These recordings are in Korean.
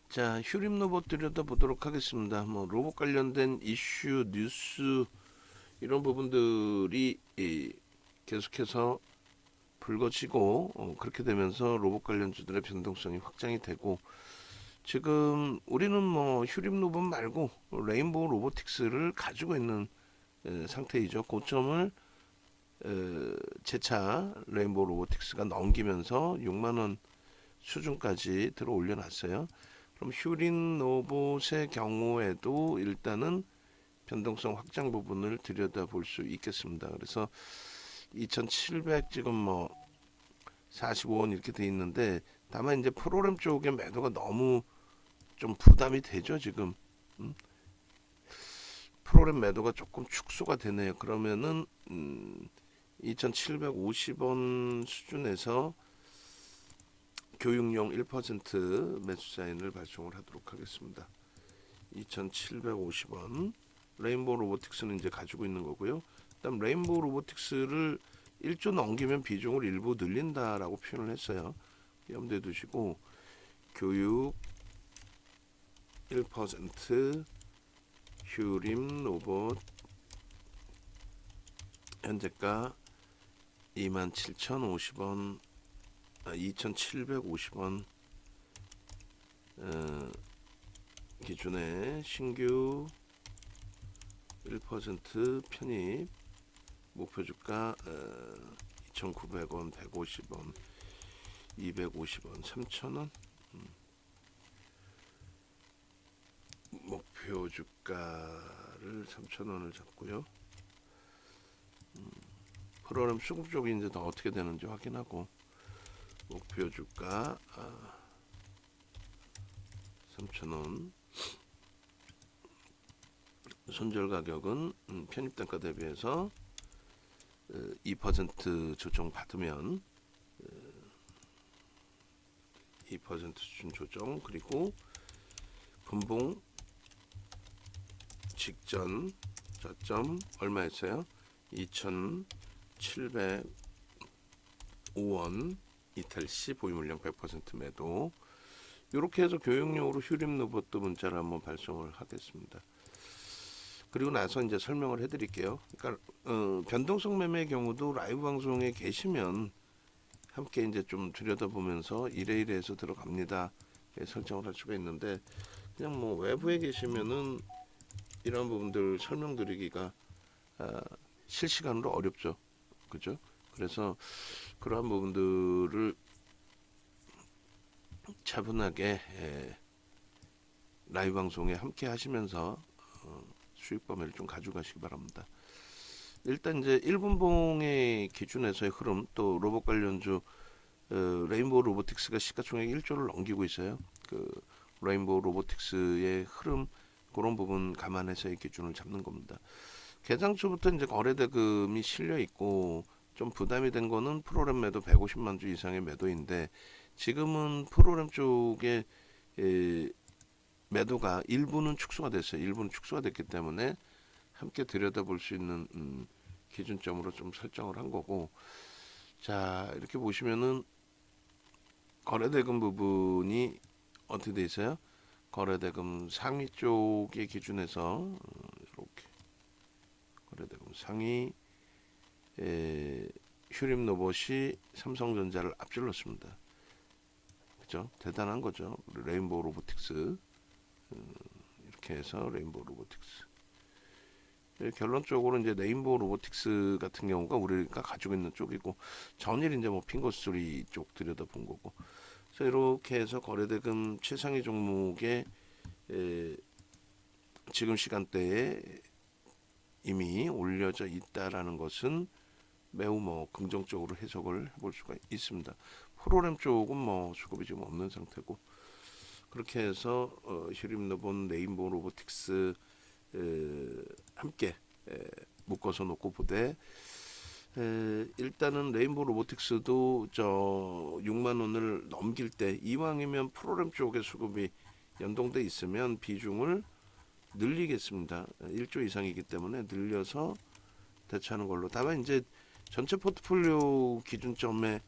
자, 휴림 로봇 들여다보도록 하겠습니다. 뭐 로봇 관련된 이슈, 뉴스 이런 부분들이 계속해서 불거지고 그렇게 되면서 로봇 관련주들의 변동성이 확장이 되고 지금 우리는 뭐 휴림 로봇 말고 레인보우 로보틱스를 가지고 있는 상태이죠. 고점을 재차 레인보우 로보틱스가 넘기면서 6만 원 수준까지 들어 올려놨어요. 그럼 휴린 로봇의 경우에도 일단은 변동성 확장 부분을 들여다볼 수 있겠습니다. 그래서 2700 지금 뭐 45원 이렇게 돼 있는데 다만 이제 프로그램 쪽의 매도가 너무 좀 부담이 되죠 지금. 프로그램 매도가 조금 축소가 되네요. 그러면은 2750원 수준에서 교육용 1% 매수 사인을 발송을 하도록 하겠습니다. 2750원 레인보우 로보틱스는 이제 가지고 있는 거고요. 그다음 레인보우 로보틱스를 1조 넘기면 비중을 일부 늘린다라고 표현을 했어요. 염두에 두시고 교육 1% 휴림 로봇 현재가 27,050원 2,750원 기준에 신규 1% 편입 목표 주가 2,900원, 150원, 250원, 3,000원 목표 주가를 3,000원을 잡고요. 프로그램 수급 쪽이 이제 더 어떻게 되는지 확인하고 목표 주가 3,000원 손절 가격은 편입 단가 대비해서 2% 조정 받으면 2% 수준 조정 그리고 분봉 직전 저점 얼마였어요? 2,705원 이탈시 보유물량 100% 매도 이렇게 해서 교육용으로 휴림 로봇도 문자를 한번 발송을 하겠습니다. 그리고 나서 이제 설명을 해드릴게요. 그러니까 변동성 매매의 경우도 라이브 방송에 계시면 함께 이제 좀 들여다보면서 이래이래해서 들어갑니다. 설정을 할 수가 있는데 그냥 뭐 외부에 계시면은 이런 부분들 설명드리기가 실시간으로 어렵죠. 그죠? 그래서 그러한 부분들을 차분하게 라이브 방송에 함께 하시면서 수익 범위를 좀 가져가시기 바랍니다. 일단 이제 1분봉의 기준에서의 흐름 또 로봇 관련주 레인보우 로보틱스가 시가총액 1조를 넘기고 있어요. 그 레인보우 로보틱스의 흐름 그런 부분 감안해서의 기준을 잡는 겁니다. 개장 초부터 이제 거래 대금이 실려 있고 좀 부담이 된 거는 프로그램 매도 150만 주 이상의 매도인데 지금은 프로그램 쪽에 매도가 일부는 축소가 됐어요. 일부는 축소가 됐기 때문에 함께 들여다볼 수 있는 기준점으로 좀 설정을 한 거고 자 이렇게 보시면은 거래대금 부분이 어떻게 돼 있어요? 거래대금 상위 쪽의 기준에서 이렇게 거래대금 상위 휴림 로봇이 삼성전자를 앞질렀습니다. 그죠? 대단한 거죠. 레인보우 로보틱스 이렇게 해서 레인보우 로보틱스 결론적으로 이제 레인보우 로보틱스 같은 경우가 우리가 가지고 있는 쪽이고 전일 이제 뭐 핑거스토리 쪽 들여다본 거고 그래서 이렇게 해서 거래대금 최상위 종목에 지금 시간대에 이미 올려져 있다라는 것은 매우 뭐 긍정적으로 해석을 해볼 수가 있습니다. 프로그램 쪽은 뭐 수급이 지금 없는 상태고 그렇게 해서 휴림 로봇, 레인보우 로보틱스 함께 묶어서 놓고 보되 일단은 레인보우 로보틱스도 저 6만 원을 넘길 때 이왕이면 프로그램 쪽의 수급이 연동돼 있으면 비중을 늘리겠습니다. 1조 이상이기 때문에 늘려서 대처하는 걸로. 다만 이제 전체 포트폴리오 기준점에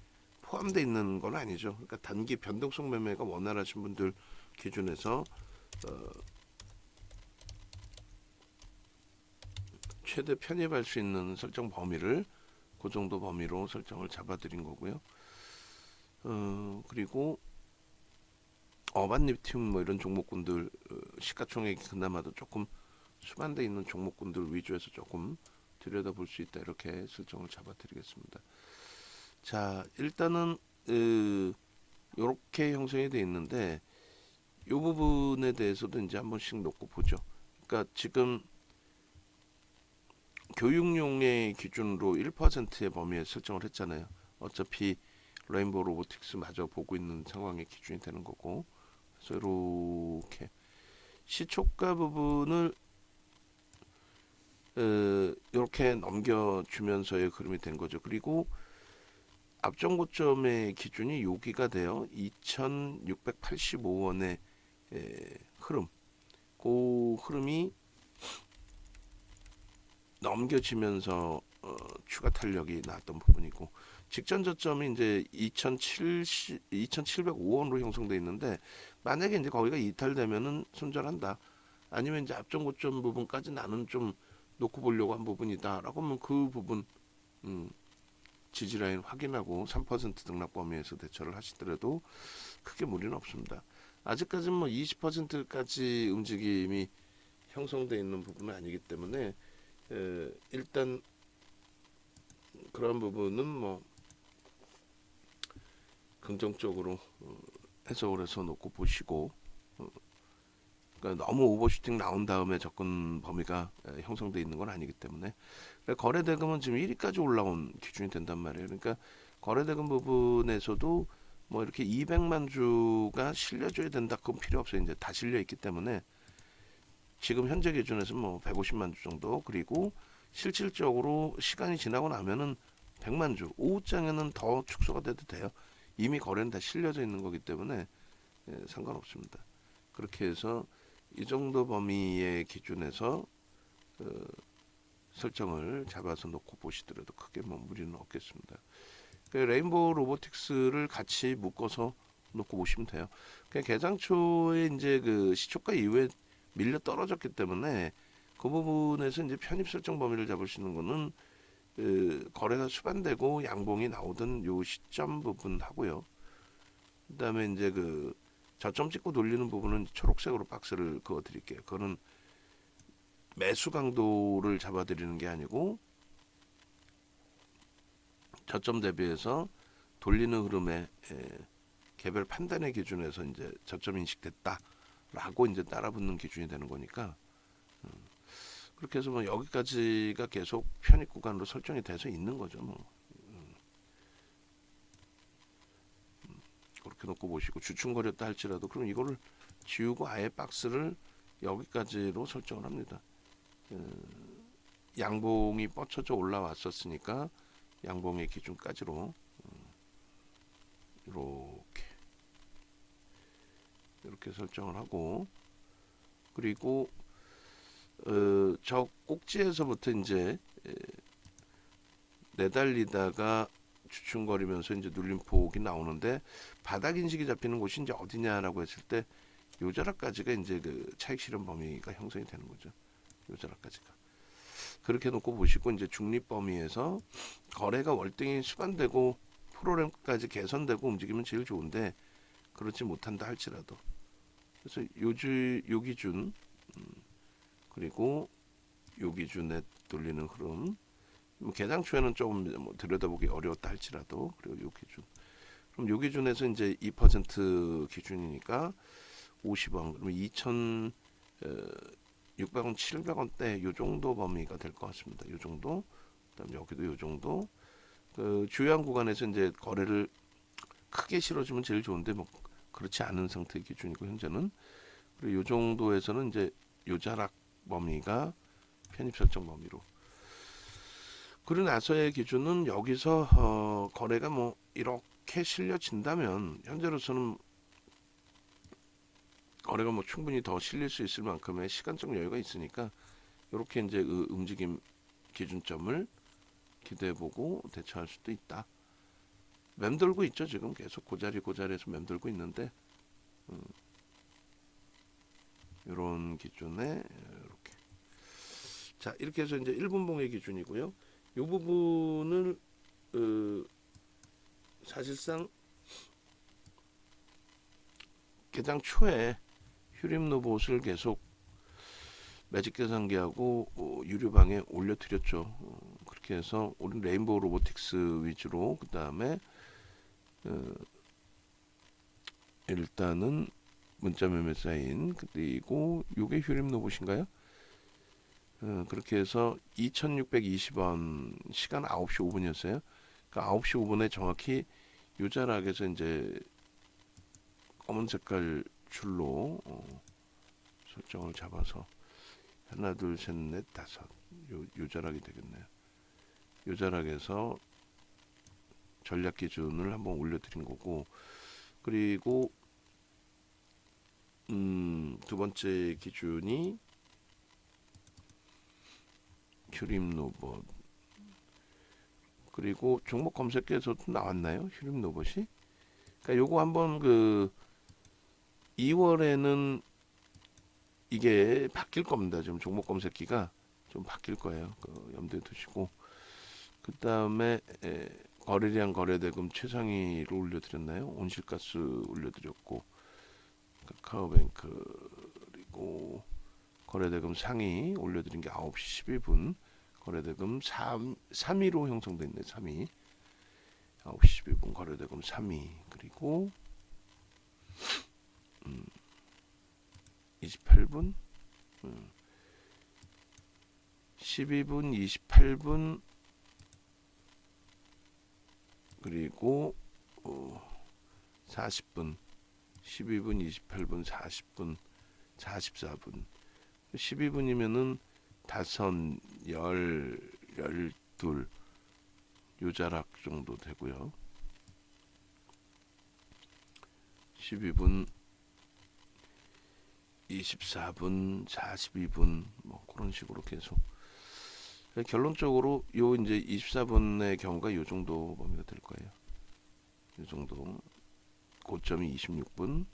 포함되어 있는 건 아니죠. 그러니까 단기 변동성 매매가 원활하신 분들 기준에서 최대 편입할 수 있는 설정 범위를 그 정도 범위로 설정을 잡아드린 거고요. 그리고 어반 리튬 뭐 이런 종목군들 시가총액이 그나마도 조금 수반돼 있는 종목군들 위주에서 조금 들여다볼 수 있다, 이렇게 설정을 잡아드리겠습니다. 자, 일단은 이렇게 형성이 되어 있는데 이 부분에 대해서도 이제 한 번씩 놓고 보죠. 그러니까 지금 교육용의 기준으로 1%의 범위에 설정을 했잖아요. 어차피 레인보우 로보틱스 마저 보고 있는 상황의 기준이 되는 거고, 그래서 이렇게 시초가 부분을 이렇게 넘겨주면서의 흐름이 된 거죠. 그리고 앞전 고점의 기준이 여기가 돼요. 2,685원의 흐름. 그 흐름이 넘겨지면서 추가 탄력이 나왔던 부분이고, 직전 저점이 이제 2,705원으로 형성돼 있는데, 만약에 이제 거기가 이탈되면은 손절한다, 아니면 이제 앞전 고점 부분까지 나는 좀 놓고 보려고 한 부분이다라고 하면 그 부분 지지라인 확인하고 3% 등락 범위에서 대처를 하시더라도 크게 무리는 없습니다. 아직까지는 뭐 20%까지 움직임이 형성돼 있는 부분은 아니기 때문에 일단 그런 부분은 뭐 긍정적으로 해석을 해서 놓고 보시고, 그러니까 너무 오버슈팅 나온 다음에 접근 범위가 형성돼 있는 건 아니기 때문에, 거래대금은 지금 1위까지 올라온 기준이 된단 말이에요. 그러니까 거래대금 부분에서도 뭐 이렇게 200만 주가 실려줘야 된다, 그건 필요 없어요. 이제 다 실려 있기 때문에 지금 현재 기준에서 뭐 150만 주 정도, 그리고 실질적으로 시간이 지나고 나면은 100만 주, 오후장에는 더 축소가 돼도 돼요. 이미 거래는 다 실려져 있는 거기 때문에 상관없습니다. 그렇게 해서 이 정도 범위의 기준에서 설정을 잡아서 놓고 보시더라도 크게 뭐 무리는 없겠습니다. 레인보우 로보틱스를 같이 묶어서 놓고 보시면 돼요. 개장 초에 이제 그 시초가 이후에 밀려 떨어졌기 때문에 그 부분에서 이제 편입 설정 범위를 잡으시는 거는 거래가 수반되고 양봉이 나오던 요 시점 부분 하고요. 그다음에 이제 그 저점 찍고 돌리는 부분은 초록색으로 박스를 그어 드릴게요. 그거는 매수 강도를 잡아드리는 게 아니고 저점 대비해서 돌리는 흐름에 개별 판단의 기준에서 이제 저점 인식됐다라고 이제 따라붙는 기준이 되는 거니까, 그렇게 해서 뭐 여기까지가 계속 편입 구간으로 설정이 돼서 있는 거죠. 뭐 그렇게 놓고 보시고, 주춤거렸다 할지라도 그럼 이거를 지우고 아예 박스를 여기까지로 설정을 합니다. 양봉이 뻗쳐져 올라왔었으니까 양봉의 기준까지로 이렇게 설정을 하고, 그리고 저 꼭지에서부터 이제 내달리다가 주춤거리면서 이제 눌림폭이 나오는데, 바닥 인식이 잡히는 곳이 이제 어디냐라고 했을 때 요 자락까지가 이제 그 차익 실현 범위가 형성이 되는 거죠. 요 자락까지가. 그렇게 놓고 보시고, 이제 중립 범위에서 거래가 월등히 수반되고 프로그램까지 개선되고 움직이면 제일 좋은데, 그렇지 못한다 할지라도, 그래서 요 기준, 그리고 요 기준에 돌리는 흐름, 뭐 개장 초에는 조금 뭐 들여다보기 어려웠다 할지라도, 그리고 요 기준, 그럼 요 기준에서 이제 2% 기준이니까 50원, 그러면 2,600원, 700원대 요 정도 범위가 될 것 같습니다. 요 정도. 그다음 여기도 요 정도. 그 주요한 구간에서 이제 거래를 크게 실어주면 제일 좋은데 뭐 그렇지 않은 상태의 기준이고, 현재는. 그리고 요 정도에서는 이제 요 자락 범위가 편입 설정 범위로. 그리고 나서의 기준은 여기서 거래가 뭐 이렇게 실려진다면, 현재로서는 거래가 뭐 충분히 더 실릴 수 있을 만큼의 시간적 여유가 있으니까 이렇게 이제 그 움직임 기준점을 기대해보고 대처할 수도 있다. 맴돌고 있죠. 지금 계속 고자리에서 맴돌고 있는데 이런 기준에 이렇게. 자, 이렇게 해서 이제 1분봉의 기준이고요. 이 부분을 사실상 개장 초에 휴림 로봇을 계속 매직 계산기하고 유료방에 올려드렸죠. 그렇게 해서 우리 레인보우 로보틱스 위주로 그 다음에 일단은 문자 매매 사인 그리고 요게 휴림 로봇인가요? 그렇게 해서 2,620원 시간 9시 5분이었어요. 그러니까 9시 5분에 정확히 요 자락에서 이제 검은 색깔 줄로 설정을 잡아서 하나 둘 셋 넷 다섯 요 자락이 되겠네요. 요 자락에서 전략 기준을 한번 올려드린 거고, 그리고 두 번째 기준이 휴림 로봇. 그리고 종목 검색에서도 나왔나요? 휴림 로봇이? 그러니까 요거 한번 2월에는 이게 바뀔 겁니다. 지금 종목 검색기가 좀 바뀔 거예요. 염두에 두시고. 그 다음에 거래량 거래대금 최상위로 올려드렸나요? 온실가스 올려드렸고, 카카오뱅크 그리고 거래대금 상위 올려드린 게 9시 12분. 거래대금 3위로 형성돼 있네. 3위. 9시 12분 거래대금 3위. 그리고 28분 12분 28분 그리고 40분 12분 28분 40분 44분 12분이면은 5, 10, 12 요자락 정도 되고요. 12분 24분 42분 뭐 그런 식으로 계속 결론적으로 요 이제 24분의 경우가 요 정도 범위가 될 거예요. 요 정도 고점이 26분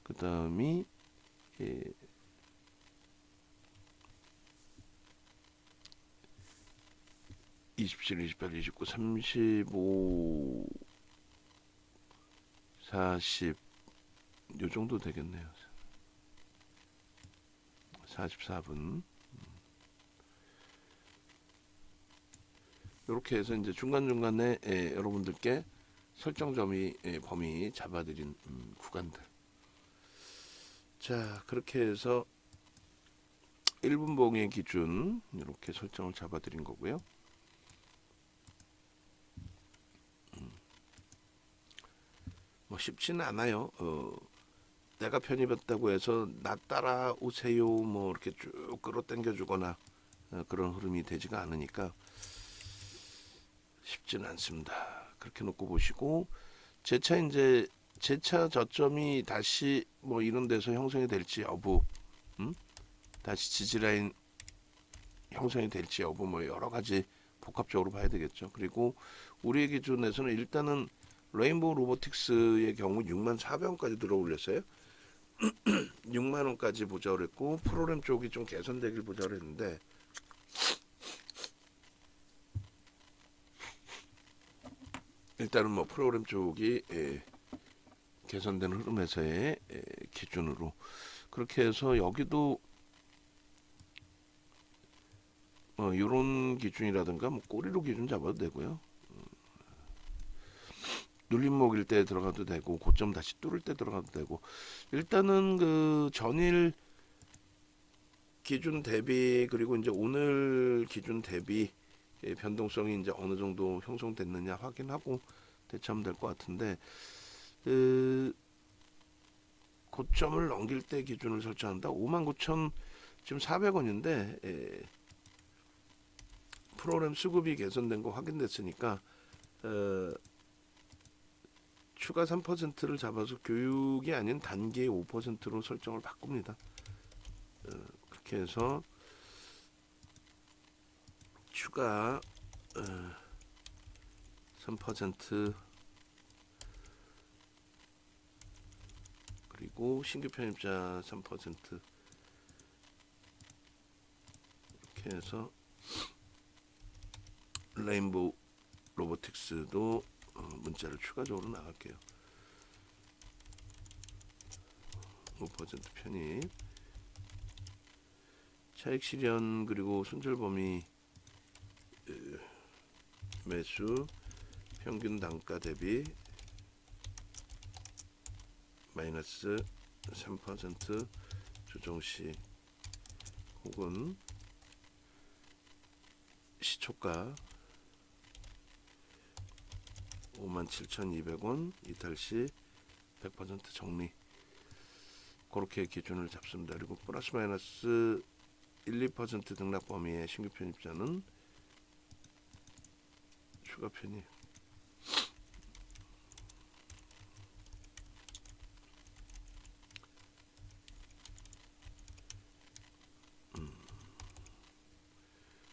그 다음이 27, 28, 29, 35, 40 요 정도 되겠네요. 44분 이렇게 해서 이제 중간중간에 여러분들께 설정 범위 잡아드린 구간들. 자, 그렇게 해서 1분봉의 기준 이렇게 설정을 잡아드린 거고요. 뭐 쉽지는 않아요. 내가 편입했다고 해서 나 따라오세요 뭐 이렇게 쭉 끌어당겨주거나 그런 흐름이 되지가 않으니까 쉽지는 않습니다. 그렇게 놓고 보시고 재차 저점이 다시 뭐 이런 데서 형성이 될지 여부, 다시 지지라인 형성이 될지 여부 뭐 여러 가지 복합적으로 봐야 되겠죠. 그리고 우리의 기준에서는 일단은 레인보우 로보틱스의 경우 64,000원까지 들어올렸어요. 6만원까지 보자고 했고 프로그램 쪽이 좀 개선되길 보자고 했는데 일단은 뭐 프로그램 쪽이 개선되는 흐름에서의 기준으로 그렇게 해서 여기도 이런 기준이라든가 뭐 꼬리로 기준 잡아도 되고요. 눌림목일 때 들어가도 되고 고점 다시 뚫을 때 들어가도 되고 일단은 그 전일 기준 대비 그리고 이제 오늘 기준 대비 변동성이 이제 어느 정도 형성됐느냐 확인하고 대처하면 될 것 같은데 고점을 넘길 때 기준을 설정한다. 59,000 지금 400원인데 프로그램 수급이 개선된 거 확인됐으니까 추가 3%를 잡아서 교육이 아닌 단기의 5%로 설정을 바꿉니다. 그렇게 해서 추가 3% 그리고 신규 편입자 3% 이렇게 해서 레인보우 로보틱스도 문자를 추가적으로 나갈게요. 5% 편입, 차익 실현 그리고 손절 범위, 매수 평균 단가 대비 마이너스 3% 조정 시 혹은 시초가 57,200원 이탈 시 100% 정리, 그렇게 기준을 잡습니다. 그리고 플러스 마이너스 1, 2% 등락 범위의 신규 편입자는 추가 편입.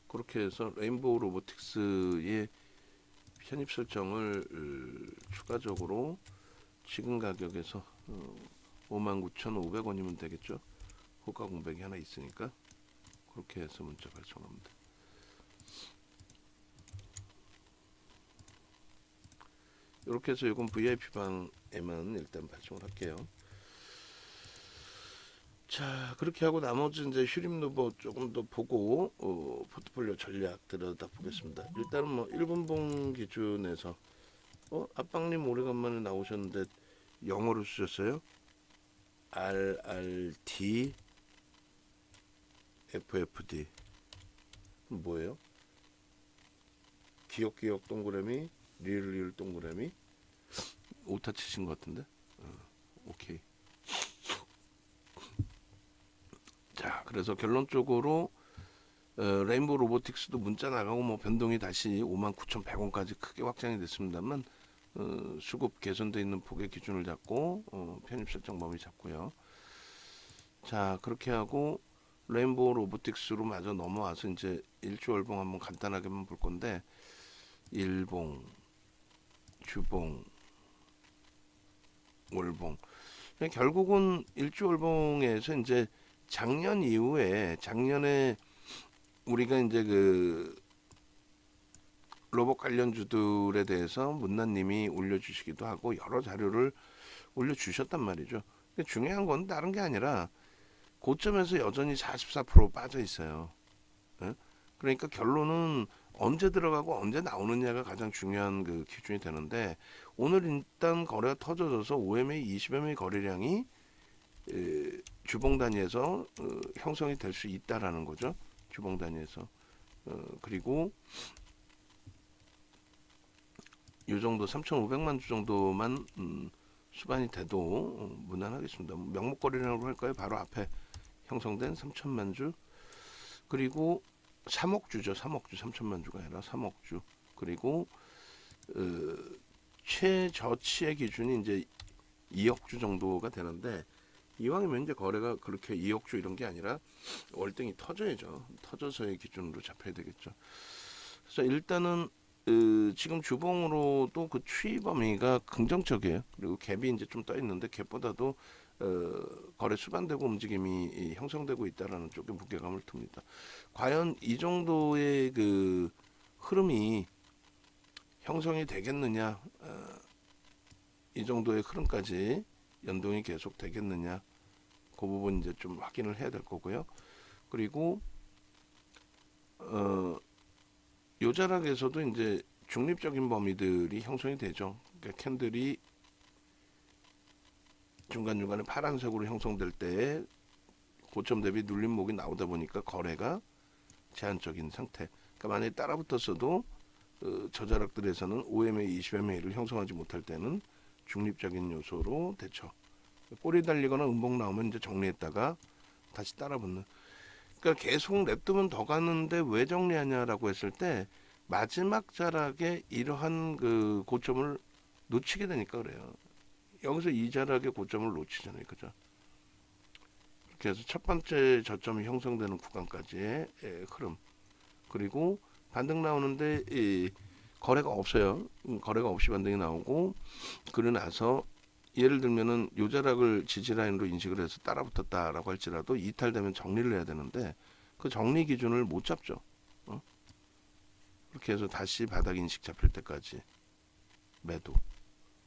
그렇게 해서 레인보우 로보틱스의 편입 설정을 추가적으로 지금 가격에서 59,500원이면 되겠죠. 호가 공백이 하나 있으니까 그렇게 해서 문자 발송합니다. 이렇게 해서 이건 VIP 방에만 일단 발송을 할게요. 자, 그렇게 하고 나머지 이제 휴림누보 조금 더 보고 포트폴리오 전략 들여다 보겠습니다. 일단은 뭐 1분봉 기준에서 아빵님 오래간만에 나오셨는데 영어로 쓰셨어요? RRT FFD 뭐예요? 기억 동그라미 리을 동그라미 오타 치신 것 같은데. 오케이. 자, 그래서 결론적으로 레인보우 로보틱스도 문자 나가고 뭐 변동이 다시 59,100원까지 크게 확장이 됐습니다만 수급 개선되어 있는 폭의 기준을 잡고 편입 설정 범위 잡고요. 자, 그렇게 하고 레인보우 로보틱스로 마저 넘어와서 이제 일주월봉 한번 간단하게만 볼 건데, 일봉, 주봉, 월봉. 결국은 일주월봉에서 이제 작년에 우리가 이제 그 로봇 관련주들에 대해서 문나님이 올려주시기도 하고 여러 자료를 올려주셨단 말이죠. 근데 중요한 건 다른 게 아니라 고점에서 여전히 44% 빠져 있어요. 그러니까 결론은 언제 들어가고 언제 나오느냐가 가장 중요한 그 기준이 되는데, 오늘 일단 거래가 터져져서 OMA 20MA 거래량이 주봉 단위에서 형성이 될 수 있다라는 거죠. 주봉 단위에서. 그리고 이 정도 3,500만 주 정도만 수반이 돼도 무난하겠습니다. 명목 거래량으로 할까요? 바로 앞에 형성된 3,000만 주, 그리고 3억 주죠. 3억 주, 3,000만 주가 아니라 3억 주. 그리고 최저치의 기준이 이제 2억 주 정도가 되는데, 이왕이면 이제 거래가 그렇게 2억 주 이런 게 아니라 월등히 터져야죠. 터져서의 기준으로 잡혀야 되겠죠. 그래서 일단은 지금 주봉으로도 그 추이 범위가 긍정적이에요. 그리고 갭이 이제 좀 떠 있는데 갭보다도 거래 수반되고 움직임이 형성되고 있다라는 쪽에 무게감을 둡니다. 과연 이 정도의 그 흐름이 형성이 되겠느냐, 이 정도의 흐름까지 연동이 계속 되겠느냐, 그 부분 이제 좀 확인을 해야 될 거고요. 그리고 요 자락에서도 이제 중립적인 범위들이 형성이 되죠. 그러니까 캔들이 중간중간에 파란색으로 형성될 때 고점 대비 눌림목이 나오다 보니까 거래가 제한적인 상태. 그러니까 만약에 따라붙었어도 저자락들에서는 OMA, 20MA를 형성하지 못할 때는 중립적인 요소로 대처. 꼬리 달리거나 음봉 나오면 이제 정리했다가 다시 따라붙는. 그러니까 계속 냅두면 더 가는데 왜 정리하냐라고 했을 때 마지막 자락에 이러한 그 고점을 놓치게 되니까 그래요. 여기서 이 자락의 고점을 놓치잖아요, 그죠? 그래서 첫 번째 저점이 형성되는 구간까지의 흐름. 그리고 반등 나오는데 거래가 없어요. 거래가 없이 반등이 나오고, 그러고 나서 예를 들면은 요 자락을 지지라인으로 인식을 해서 따라붙었다라고 할지라도 이탈되면 정리를 해야 되는데 그 정리 기준을 못 잡죠. 그렇게 해서 다시 바닥 인식 잡힐 때까지 매도.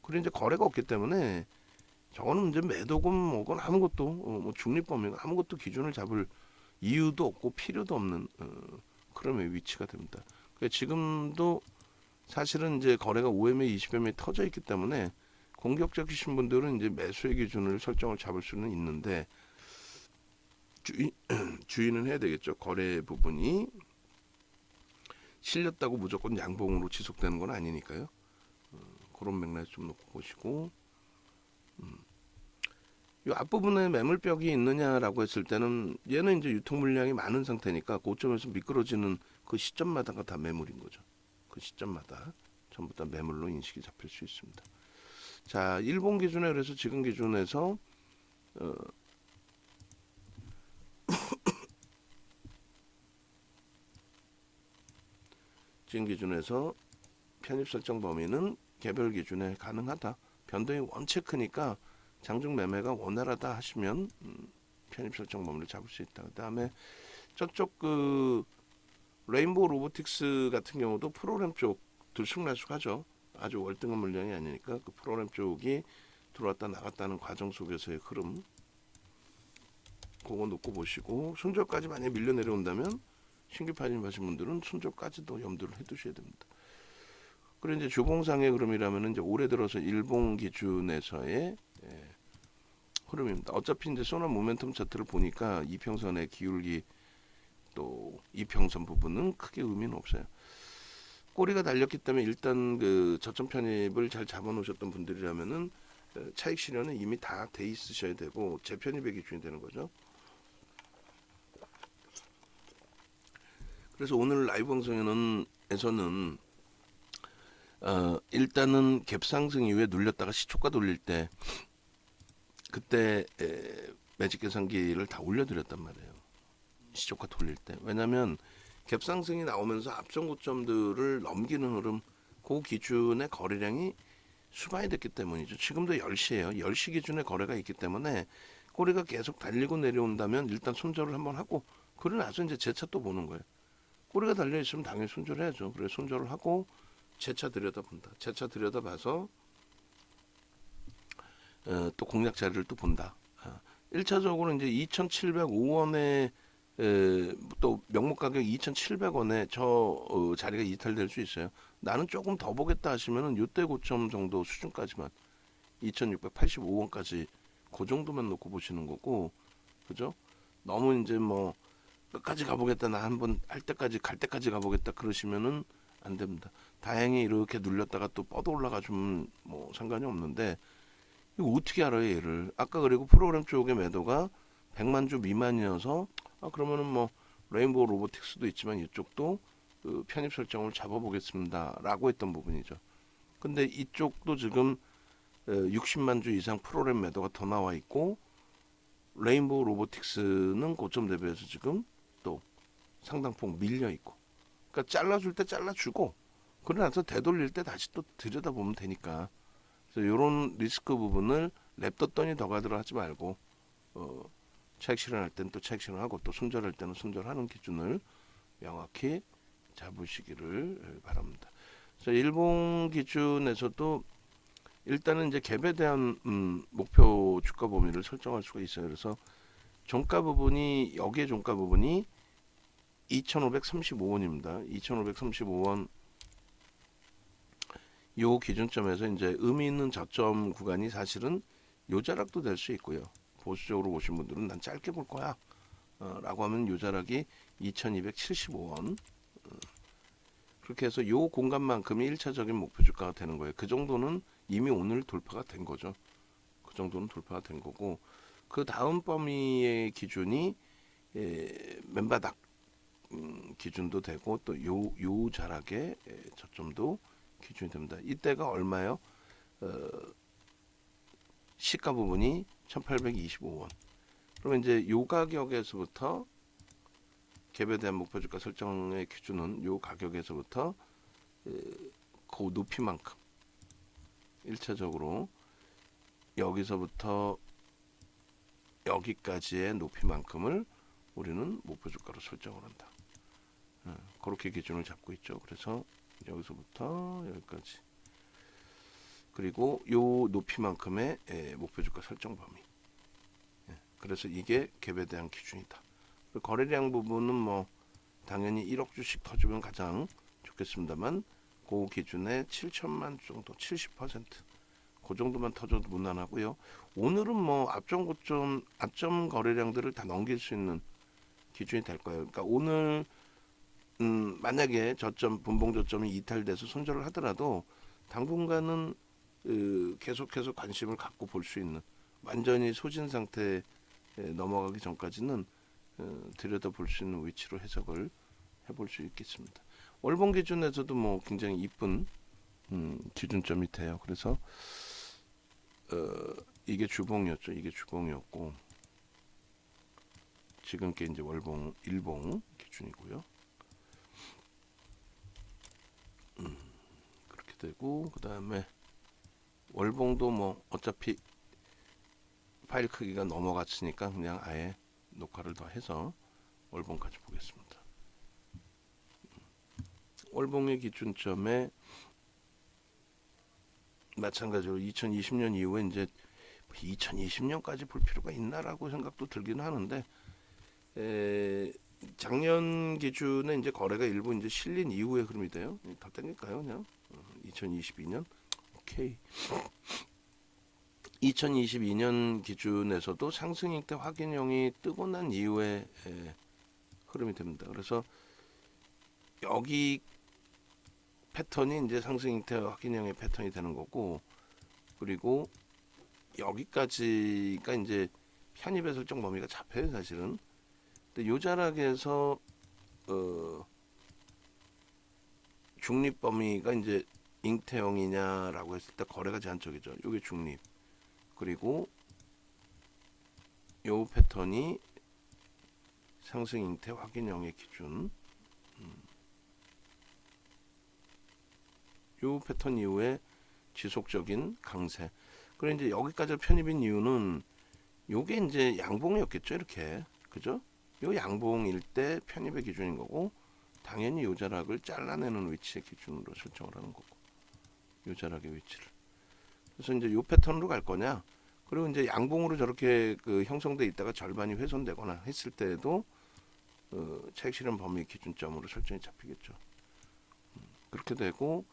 그리고 이제 거래가 없기 때문에 저거는 이제 매도건 뭐건 아무것도 뭐 중립범위가 아무것도 기준을 잡을 이유도 없고 필요도 없는 그런 위치가 됩니다. 그러니까 지금도 사실은 이제 거래가 5매, 20매 터져 있기 때문에 공격적이신 분들은 이제 매수의 기준을 설정을 잡을 수는 있는데 주의는 해야 되겠죠. 거래 부분이 실렸다고 무조건 양봉으로 지속되는 건 아니니까요. 그런 맥락에서 좀 놓고 보시고 이 앞부분에 매물벽이 있느냐라고 했을 때는 얘는 이제 유통 물량이 많은 상태니까 고점에서 미끄러지는 그 시점마다가 다 매물인 거죠. 그 시점마다 전부 다 매물로 인식이 잡힐 수 있습니다. 자, 일본 기준에 그래서 지금 기준에서 지금 기준에서 편입 설정 범위는 개별 기준에 가능하다. 변동이 원체 크니까 장중 매매가 원활하다 하시면 편입 설정 범위를 잡을 수 있다. 그다음에 저쪽 그 레인보우 로보틱스 같은 경우도 프로그램 쪽 들쑥날쑥하죠. 아주 월등한 물량이 아니니까 그 프로그램 쪽이 들어왔다 나갔다는 과정 속에서의 흐름 그거 놓고 보시고 순저까지 만약에 밀려 내려온다면 신규 파진하신 분들은 순저까지도 염두를 해두셔야 됩니다. 그리고 이제 주봉상의 흐름이라면 이제 올해 들어서 일본 기준에서의 흐름입니다. 어차피 이제 소나 모멘텀 차트를 보니까 이평선의 기울기 또 이평선 부분은 크게 의미는 없어요. 꼬리가 달렸기 때문에 일단 그 저점 편입을 잘 잡아놓으셨던 분들이라면은 차익 실현은 이미 다 돼 있으셔야 되고 재편입의 기준이 되는 거죠. 그래서 오늘 라이브 방송에서는 일단은 갭상승 이후에 눌렸다가 시초가 돌릴 때 그때 매직 계산기를 다 올려드렸단 말이에요. 시초가 돌릴 때. 왜냐하면 갭상승이 나오면서 앞선 고점들을 넘기는 흐름 그 기준의 거래량이 수반이 됐기 때문이죠. 지금도 10시예요. 10시 기준의 거래가 있기 때문에 꼬리가 계속 달리고 내려온다면 일단 손절을 한번 하고 그러고 나서 이제 재차 또 보는 거예요. 꼬리가 달려 있으면 당연히 손절해야죠. 그래서 손절을 하고 재차 들여다본다. 재차 들여다봐서 또 공략 자리를 또 본다. 1차적으로 이제 2,705원에 또 명목 가격 2,700원에 저 자리가 이탈될 수 있어요. 나는 조금 더 보겠다 하시면은 요때 고점 정도 수준까지만 2,685원까지 그 정도만 놓고 보시는 거고, 그죠? 너무 이제 뭐 끝까지 가보겠다, 나 한번 할 때까지 갈 때까지 가보겠다 그러시면은 안 됩니다. 다행히 이렇게 눌렸다가 또 뻗어 올라가주면 뭐 상관이 없는데 이거 어떻게 알아요 얘를? 아까 그리고 프로그램 쪽의 매도가 100만 주 미만이어서 그러면은 뭐 레인보우 로보틱스도 있지만 이쪽도 그 편입 설정을 잡아보겠습니다라고 했던 부분이죠. 근데 이쪽도 지금 60만 주 이상 프로그램 매도가 더 나와 있고 레인보우 로보틱스는 고점 대비해서 지금 또 상당폭 밀려 있고, 그러니까 잘라줄 때 잘라주고 그러고 나서 되돌릴 때 다시 또 들여다보면 되니까. 그래서 이런 리스크 부분을 랩떴더니 더 가더라 하지 말고 차익 실현할 때는 또 차익 실현하고 또 손절할 때는 손절하는 기준을 명확히 잡으시기를 바랍니다. 그래서 일본 기준에서도 일단은 이제 갭에 대한 목표 주가 범위를 설정할 수가 있어요. 그래서 종가 부분이 여기에 종가 부분이 2,535원입니다. 2,535원 요 기준점에서 이제 의미 있는 저점 구간이 사실은 요 자락도 될 수 있고요. 보수적으로 보신 분들은 난 짧게 볼 거야 라고 하면 요 자락이 2,275원 그렇게 해서 요 공간만큼이 1차적인 목표 주가가 되는 거예요. 그 정도는 이미 오늘 돌파가 된 거죠. 그 정도는 돌파가 된 거고, 그 다음 범위의 기준이 맨바닥 기준도 되고 또 요 자락의 저점도 기준이 됩니다. 이때가 얼마요? 시가 부분이 1,825원. 그러면 이제 요 가격에서부터 갭에 대한 목표 주가 설정의 기준은 요 가격에서부터 그 높이만큼 1차적으로 여기서부터 여기까지의 높이만큼을 우리는 목표 주가로 설정을 한다. 그렇게 기준을 잡고 있죠. 그래서 여기서부터 여기까지. 그리고 요 높이만큼의 목표 주가 설정 범위. 그래서 이게 갭에 대한 기준이다. 거래량 부분은 뭐 당연히 1억 주씩 터주면 가장 좋겠습니다만 그 기준에 7천만 정도 70%. 그 정도만 터져도 무난하고요. 오늘은 뭐 앞점 거래량들을 다 넘길 수 있는 기준이 될 거예요. 그러니까 오늘 만약에 저점 분봉 저점이 이탈돼서 손절을 하더라도 당분간은 계속해서 관심을 갖고 볼 수 있는 완전히 소진 상태에 넘어가기 전까지는 들여다 볼 수 있는 위치로 해석을 해볼 수 있겠습니다. 월봉 기준에서도 뭐 굉장히 이쁜 기준점이 돼요. 그래서 이게 주봉이었죠. 이게 주봉이었고 지금 게 이제 월봉 일봉 기준이고요. 그렇게 되고 그 다음에 월봉도 뭐 어차피 파일 크기가 넘어갔으니까 그냥 아예 녹화를 더 해서 월봉까지 보겠습니다. 월봉의 기준점에 마찬가지로 2020년 이후에 이제 2020년까지 볼 필요가 있나라고 생각도 들기는 하는데 작년 기준에 이제 거래가 일부 이제 실린 이후에 흐름이 돼요. 더 땡길까요? 그냥 2022년 오케이. 2022년 기준에서도 상승 형태 확인형이 뜨고 난 이후에 흐름이 됩니다. 그래서 여기 패턴이 이제 상승 형태 확인형의 패턴이 되는 거고 그리고 여기까지가 이제 편입의 설정 범위가 잡혀요 사실은. 근데 요 자락에서 중립 범위가 이제 잉태형이냐라고 했을 때 거래가 제한적이죠. 요게 중립. 그리고 요 패턴이 상승 잉태 확인형의 기준. 요 패턴 이후에 지속적인 강세. 그리고 이제 여기까지 편입인 이유는 요게 이제 양봉이었겠죠. 이렇게. 그죠? 요 양봉일 때 편입의 기준인 거고 당연히 요 자락을 잘라내는 위치의 기준으로 설정을 하는 거고 요 자락의 위치를. 그래서 이제 요 패턴으로 갈 거냐? 그리고 이제 양봉으로 저렇게 형성돼 있다가 절반이 훼손되거나 했을 때에도 차익 실현 범위 기준점으로 설정이 잡히겠죠. 그렇게 되고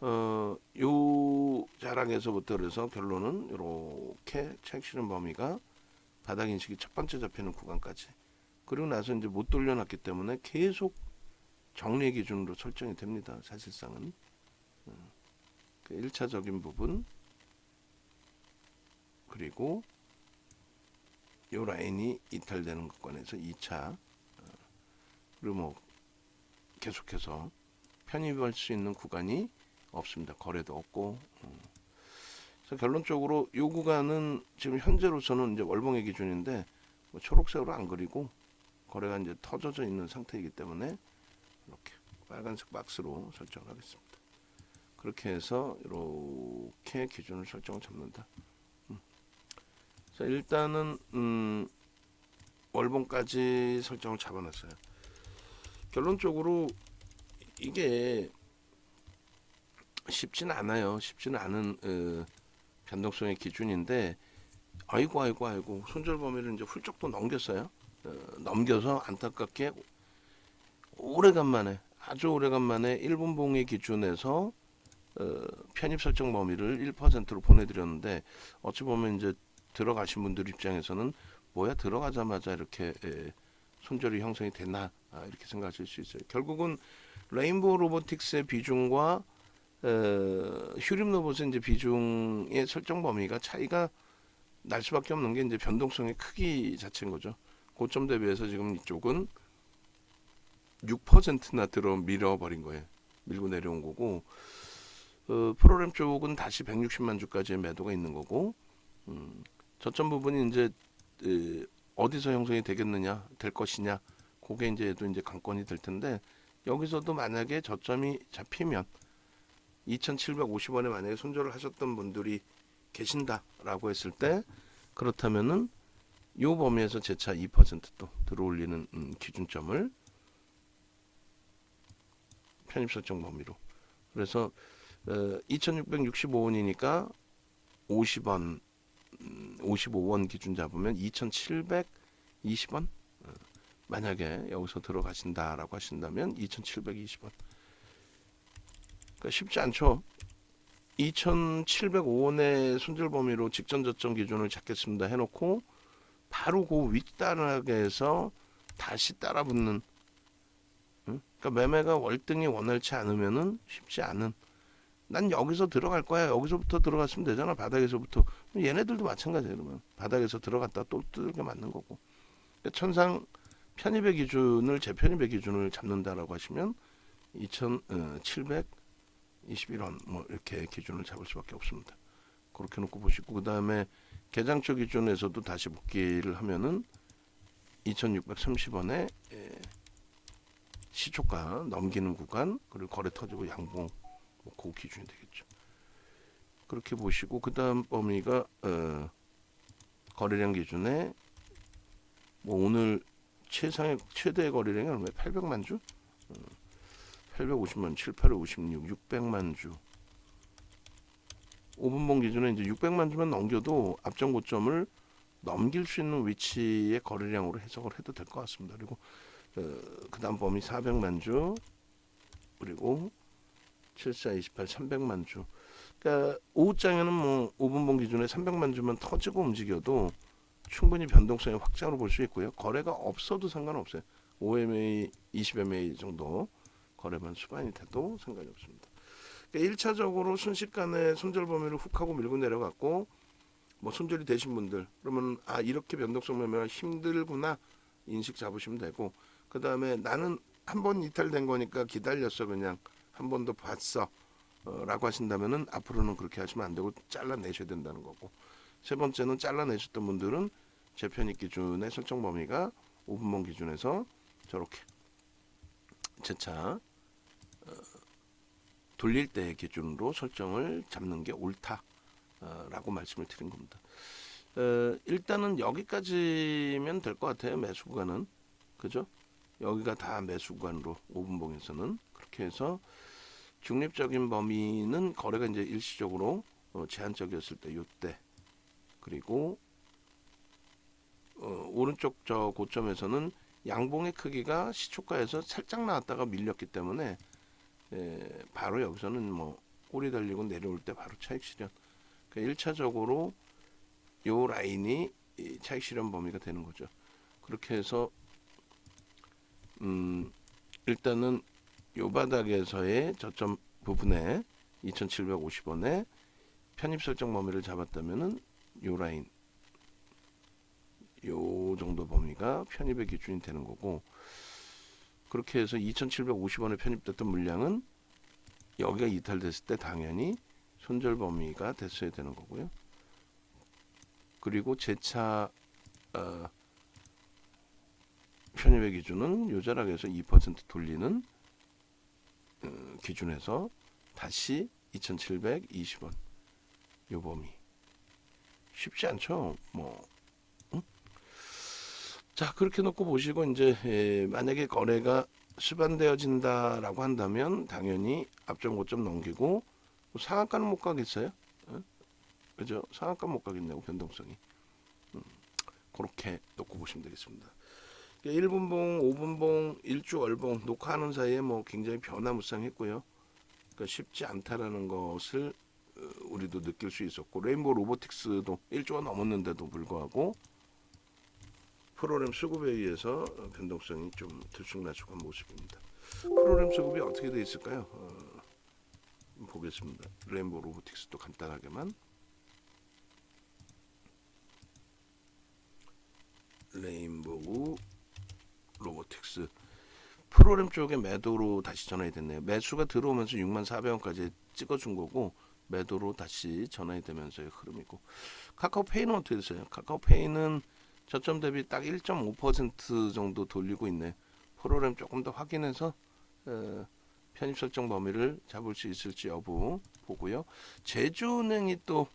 요 자락에서부터 그래서 결론은 이렇게 차익 실현 범위가 바닥 인식이 첫 번째 잡히는 구간까지. 그리고 나서 이제 못 돌려놨기 때문에 계속 정리 기준으로 설정이 됩니다. 사실상은. 그 1차적인 부분 그리고 요 라인이 이탈되는 것권에서 2차 그리고 뭐 계속해서 편입할 수 있는 구간이 없습니다. 거래도 없고. 그래서 결론적으로 요 구간은 지금 현재로서는 이제 월봉의 기준인데 뭐 초록색으로 안 그리고 거래가 이제 터져져 있는 상태이기 때문에 이렇게 빨간색 박스로 설정을 하겠습니다. 그렇게 해서 이렇게 기준을 설정을 잡는다. 자, 일단은 월봉까지 설정을 잡아놨어요. 결론적으로 이게 쉽지는 않아요. 쉽지는 않은 변동성의 기준인데 아이고 손절 범위를 이제 훌쩍 또 넘겼어요. 넘겨서 안타깝게 아주 오래간만에 1분봉의 기준에서 편입 설정 범위를 1%로 보내드렸는데 어찌 보면 이제 들어가신 분들 입장에서는 뭐야 들어가자마자 이렇게 손절이 형성이 됐나 이렇게 생각하실 수 있어요. 결국은 레인보우 로보틱스의 비중과 휴림 로봇의 이제 비중의 설정 범위가 차이가 날 수밖에 없는 게 이제 변동성의 크기 자체인 거죠. 고점 대비해서 지금 이쪽은 6%나 밀어버린 거예요. 밀고 내려온 거고 프로그램 쪽은 다시 160만 주까지의 매도가 있는 거고 저점 부분이 이제 어디서 형성이 되겠느냐 될 것이냐 그게 이제 관건이 될 텐데 여기서도 만약에 저점이 잡히면 2,750원에 만약에 손절을 하셨던 분들이 계신다라고 했을 때 그렇다면은 요 범위에서 재차 2%또 들어올리는 기준점을 편입 설정 범위로. 그래서 2665원이니까 50원 55원 기준 잡으면 2720원. 만약에 여기서 들어가신다라고 하신다면 2720원. 그러니까 쉽지 않죠. 2705원의 손절 범위로 직전 저점 기준을 잡겠습니다 해놓고 바로 그 윗단락에서 다시 따라붙는, 그러니까 매매가 월등히 원활치 않으면은 쉽지 않은, 난 여기서 들어갈 거야, 여기서부터 들어갔으면 되잖아, 바닥에서부터. 얘네들도 마찬가지예요. 그러면 바닥에서 들어갔다 또 뚫게 맞는 거고. 그러니까 천상 편입의 기준을, 재편입의 기준을 잡는다라고 하시면 2721원 뭐 이렇게 기준을 잡을 수밖에 없습니다. 그렇게 놓고 보시고, 그 다음에 개장초 기준에서도 다시 복귀를 하면은 2630원에 시초가 넘기는 구간, 그리고 거래 터지고 양봉, 그 기준이 되겠죠. 그렇게 보시고, 그 다음 범위가 거래량 기준에 뭐 오늘 최대 거래량이 얼마예요? 800만 주? 850만, 7, 8, 56, 600만 주. 5분봉 기준에 이제 600만 주만 넘겨도 앞전 고점을 넘길 수 있는 위치의 거래량으로 해석을 해도 될 것 같습니다. 그리고 그 다음 범위 400만 주, 그리고 74, 28, 300만 주. 그러니까 오후장에는 뭐 5분봉 기준에 300만 주만 터지고 움직여도 충분히 변동성의 확장으로 볼 수 있고요. 거래가 없어도 상관없어요. 5MA, 20MA 정도 거래만 수반이 돼도 상관이 없습니다. 그러니까 1차적으로 순식간에 손절 범위를 훅 하고 밀고 내려갔고, 뭐 손절이 되신 분들, 그러면 아 이렇게 변동성 매매가 힘들구나 인식 잡으시면 되고, 그 다음에 나는 한 번 이탈된 거니까 기다렸어, 그냥 한 번 더 봤어 라고 하신다면은 앞으로는 그렇게 하시면 안 되고 잘라내셔야 된다는 거고, 세 번째는 잘라내셨던 분들은 재편입 기준의 설정 범위가 5분봉 기준에서 저렇게 재차 돌릴 때 기준으로 설정을 잡는 게 옳다라고 말씀을 드린 겁니다. 일단은 여기까지면 될 것 같아요. 매수 구간은, 그죠? 여기가 다 매수 구간으로 5분봉에서는 그렇게 해서 중립적인 범위는 거래가 이제 일시적으로 제한적이었을 때 요때, 그리고 오른쪽 저 고점에서는 양봉의 크기가 시초가에서 살짝 나왔다가 밀렸기 때문에 바로 여기서는 뭐 꼬리 달리고 내려올 때 바로 차익 실현. 그러니까 1차적으로 요 라인이 차익 실현 범위가 되는 거죠. 그렇게 해서 일단은 요 바닥에서의 저점 부분에 2,750원에 편입 설정 범위를 잡았다면은 요 라인, 요 정도 범위가 편입의 기준이 되는 거고, 그렇게 해서 2,750원에 편입됐던 물량은 여기가 이탈됐을 때 당연히 손절 범위가 됐어야 되는 거고요. 그리고 재차 편입의 기준은 요 자락에서 2% 돌리는 기준에서 다시 2,720원 요 범위. 쉽지 않죠. 뭐 자, 그렇게 놓고 보시고 이제 만약에 거래가 수반되어진다라고 한다면 당연히 앞전 고점 넘기고 상한가는 못 가겠어요. 그죠? 상한가 못 가겠냐고, 변동성이. 그렇게 놓고 보시면 되겠습니다. 1분봉, 5분봉, 일주 월봉 녹화하는 사이에 뭐 굉장히 변화무쌍했고요. 그러니까 쉽지 않다라는 것을 우리도 느낄 수 있었고, 레인보우 로보틱스도 1조가 넘었는데도 불구하고 프로그램 수급에 의해서 변동성이 좀 들쑥날쑥한 모습입니다. 프로그램 수급이 어떻게 되어 있을까요? 보겠습니다. 레인보우 로보틱스도 간단하게만. 레인보우 로보틱스 프로그램 쪽에 매도로 다시 전환이 됐네요. 매수가 들어오면서 64,000원까지 찍어준 거고, 매도로 다시 전환이 되면서의 흐름이고, 카카오페이는 어떻게 됐어요? 카카오페이는 저점 대비 딱 1.5% 정도 돌리고 있네. 프로그램 조금 더 확인해서 편입 설정 범위를 잡을 수 있을지 여부 보고요. 제주은행이 또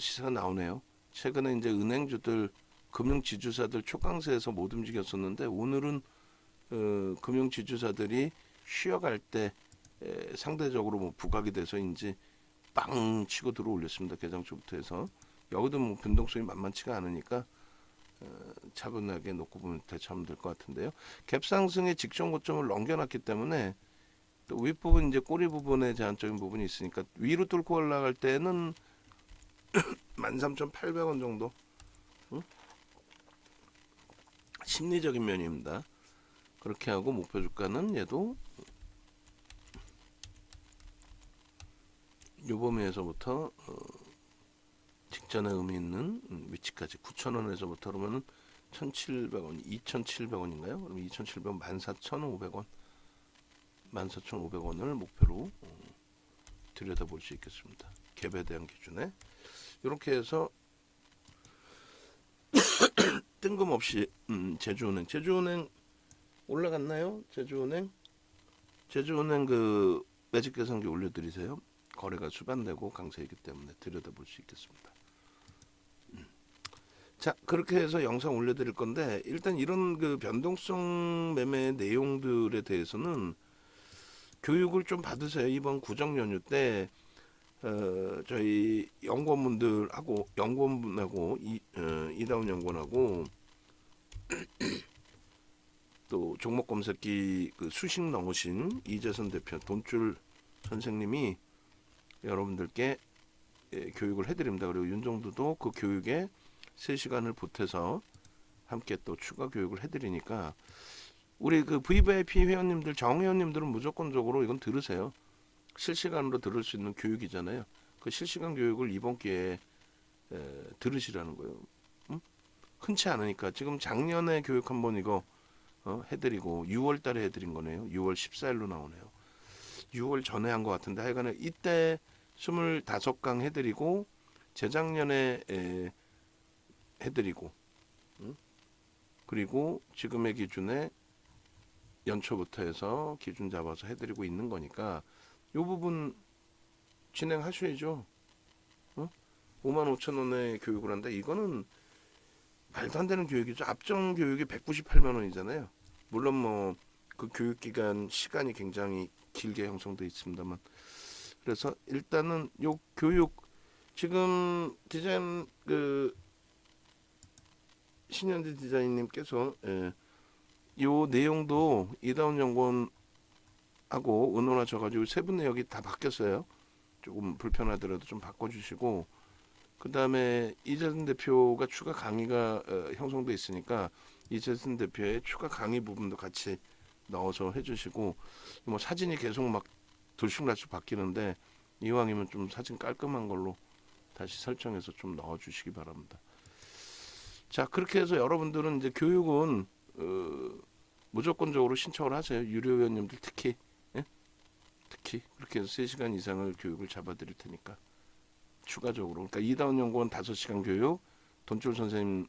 시세가 나오네요. 최근에 이제 은행주들 금융지주사들 초강세에서 못 움직였었는데 오늘은 금융지주사들이 쉬어갈 때 상대적으로 뭐 부각이 돼서인지 빵 치고 들어 올렸습니다. 개장 초부터 해서 여기도 뭐 변동성이 만만치가 않으니까 차분하게 놓고 보면 대처하면 될 것 같은데요. 갭상승의 직전 고점을 넘겨놨기 때문에 또 윗부분 이제 꼬리 부분에 제한적인 부분이 있으니까 위로 뚫고 올라갈 때는 13,800원 정도 심리적인 면입니다. 그렇게 하고 목표 주가는 얘도 요범위에서부터 직전에 의미 있는 위치까지 9,000원에서부터 그러면은 1,700원, 2,700원인가요? 그럼 2,700원, 14,500원, 14,500원을 목표로 들여다볼 수 있겠습니다. 갭에 대한 기준에 이렇게 해서 뜬금없이 제주은행 올라갔나요? 제주은행 그 매직 계산기 올려드리세요. 거래가 수반되고 강세이기 때문에 들여다볼 수 있겠습니다. 자, 그렇게 해서 영상 올려드릴 건데 일단 이런 그 변동성 매매 내용들에 대해서는 교육을 좀 받으세요. 이번 구정 연휴 때 저희 연구원분하고 이다운 연구원하고 또 종목 검색기 그 수식 넣으신 이재선 대표 돈줄 선생님이 여러분들께 교육을 해드립니다. 그리고 윤정두도 그 교육에 3시간을 보태서 함께 또 추가 교육을 해드리니까 우리 그 VVIP 회원님들 정회원님들은 무조건적으로 이건 들으세요. 실시간으로 들을 수 있는 교육이잖아요. 그 실시간 교육을 이번 기회에 들으시라는 거예요. 흔치 않으니까 지금 작년에 교육 한번 이거 해드리고 6월 달에 해드린 거네요. 6월 14일로 나오네요. 6월 전에 한 것 같은데 하여간에 이때 25강 해드리고 재작년에 해드리고 그리고 지금의 기준에 연초부터 해서 기준 잡아서 해드리고 있는 거니까 이 부분 진행하셔야죠. 55,000원의 교육을 한다. 이거는 말도 안 되는 교육이죠. 앞전 교육이 198만 원이잖아요. 물론 뭐 그 교육 기간 시간이 굉장히 길게 형성돼 있습니다만 그래서 일단은 요 교육 지금 디자인 그 신현지 디자인님께서 요 내용도 이다운 연구원하고 의논하셔가지고 세 분 내역이 다 바뀌었어요. 조금 불편하더라도 좀 바꿔주시고 그 다음에 이재선 대표가 추가 강의가 형성돼 있으니까 이재선 대표의 추가 강의 부분도 같이 넣어서 해주시고 뭐 사진이 계속 막 들쑥날쑥 바뀌는데 이왕이면 좀 사진 깔끔한 걸로 다시 설정해서 좀 넣어주시기 바랍니다. 자, 그렇게 해서 여러분들은 이제 교육은 무조건적으로 신청을 하세요. 유료 회원님들 특히 특히 그렇게 해서 3시간 이상을 교육을 잡아드릴 테니까 추가적으로 그러니까 이다운 연구원 5시간 교육, 돈줄 선생님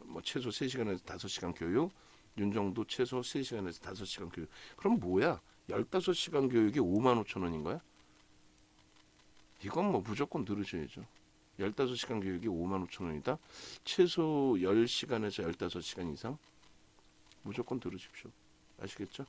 뭐 최소 3시간에서 5시간 교육, 윤정도 최소 3시간에서 5시간 교육. 그럼 뭐야? 15시간 교육이 55,000원인 거야? 이건 뭐 무조건 들으셔야죠. 15시간 교육이 55,000원이다. 최소 10시간에서 15시간 이상 무조건 들으십시오. 아시겠죠?